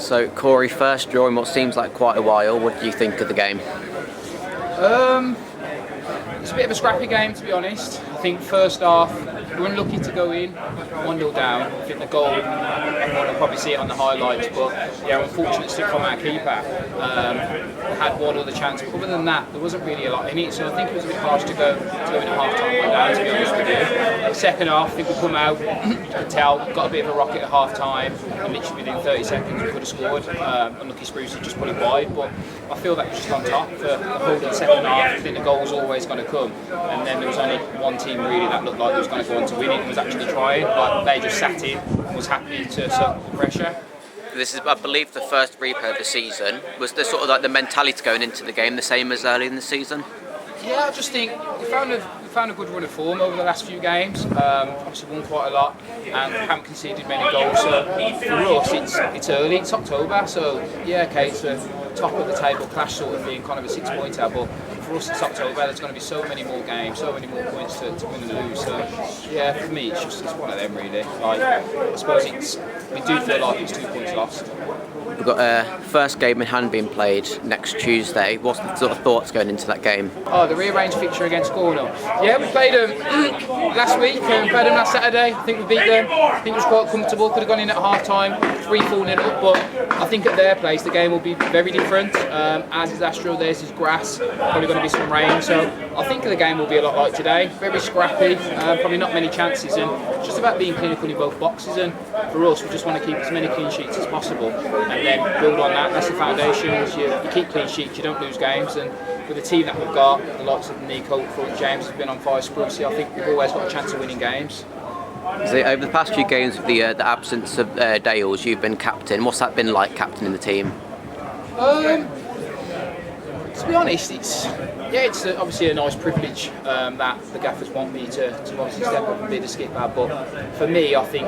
So Corey, first draw in what seems like quite a while. What do you think of the game? It's a bit of a scrappy game, to be honest. I think first half we were unlucky to go in 1-0 down. I think the goal, everyone will probably see it on the highlights, but yeah, unfortunate stick from our keeper. Had one other chance, but other than that, there wasn't really a lot in it. So I think it was a bit harsh to go in at half time like that, to be honest with you. The second half, I think we come out, you could tell, got a bit of a rocket at half time, and literally within 30 seconds we could have scored. Unlucky Sprucey just put it wide, but I feel that was just on top for the whole of the second half. I think the goal was always going to come, and then there was only one team really that looked like it was going to go on to win it and was actually trying. Like they just sat in, was happy to suck the pressure. This is, I believe, the first replay of the season. Was the sort of like the mentality going into the game the same as early in the season? Yeah, I just think we found a good run of form over the last few games. Obviously won quite a lot and haven't conceded many goals. So for us, it's early, it's October. So yeah, okay, it's a top of the table clash sort of thing, kind of a 6-pointer. But for us, it's October. There's going to be so many more games, so many more points to win and lose. So yeah, for me, it's one of them really. Like I suppose we do feel like it's 2 points lost. We've got a first game in hand being played next Tuesday. What's the sort of thoughts going into that game? Oh, the rearranged fixture against Cornwall. Yeah, we played them last week, played them last Saturday. I think we beat them. I think it was quite comfortable. Could have gone in at half time, 3-4 up, but I think at their place the game will be very different. As is Astro, theirs is grass. Probably going to be some rain, so I think the game will be a lot like today. Very scrappy, probably not many chances, and it's just about being clinical in both boxes. And for us, we just want to keep as many clean sheets as possible, and then build on that. That's the foundation. You keep clean sheets, you don't lose games, and with the team that we've got, the likes of Nico, James has been on fire, Sprucey, I think we've always got a chance of winning games. So over the past few games, with the absence of Dales, you've been captain. What's that been like, captaining the team? To be honest, it's obviously a nice privilege that the gaffers want me to obviously step up and be the skipper. But for me, I think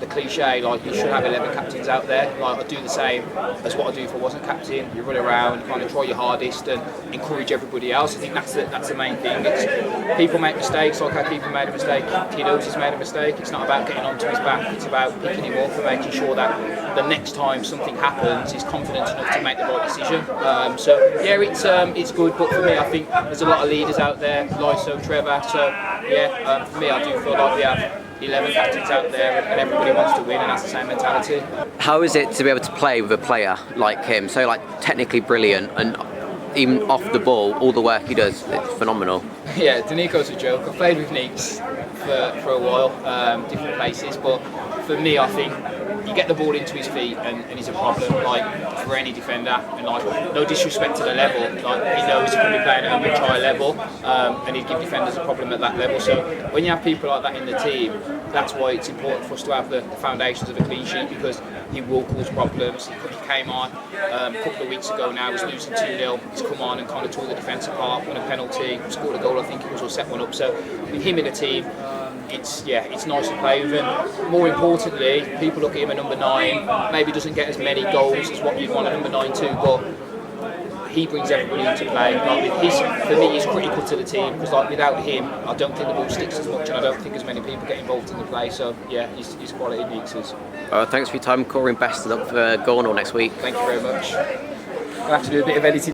the cliche, like you should have 11 captains out there. Like I do the same as what I do if I wasn't captain. You run around, kind of try your hardest and encourage everybody else. I think that's the main thing. It's, people make mistakes, like our keeper made a mistake. Kiddos has made a mistake. It's not about getting onto his back. It's about picking him up and making sure that the next time something happens, he's confident enough to make the right decision. So yeah, it's good. But for me, I think there's a lot of leaders out there, Lyso, Trevor. So yeah, for me, I do feel like we have 11 captains out there and everybody wants to win and has the same mentality. How is it to be able to play with a player like him, so like technically brilliant and even off the ball, all the work he does, it's phenomenal? Yeah, Danico's a joke. I've played with Neeks for a while, different places, but for me I think you get the ball into his feet and he's a problem, like for any defender, and like no disrespect to the level, like he knows he can be playing at a much higher level, and he'd give defenders a problem at that level. So when you have people like that in the team, that's why it's important for us to have the foundations of a clean sheet, because he will cause problems. He came on a couple of weeks ago now, he was losing 2-0, he's come on and kind of tore the defence apart, won a penalty, scored a goal I think it was, or set one up. So with him in the team, it's nice to play with him. More importantly, people look at him at number 9, maybe doesn't get as many goals as what you'd want a number 9 to, but he brings everybody into play. Like for me, he's critical to the team, because like without him, I don't think the ball sticks as much, and I don't think as many people get involved in the play. So yeah, he's quality mixes. Thanks for your time, Corey, and best of luck for Gornal next week. Thank you very much. I'll have to do a bit of editing.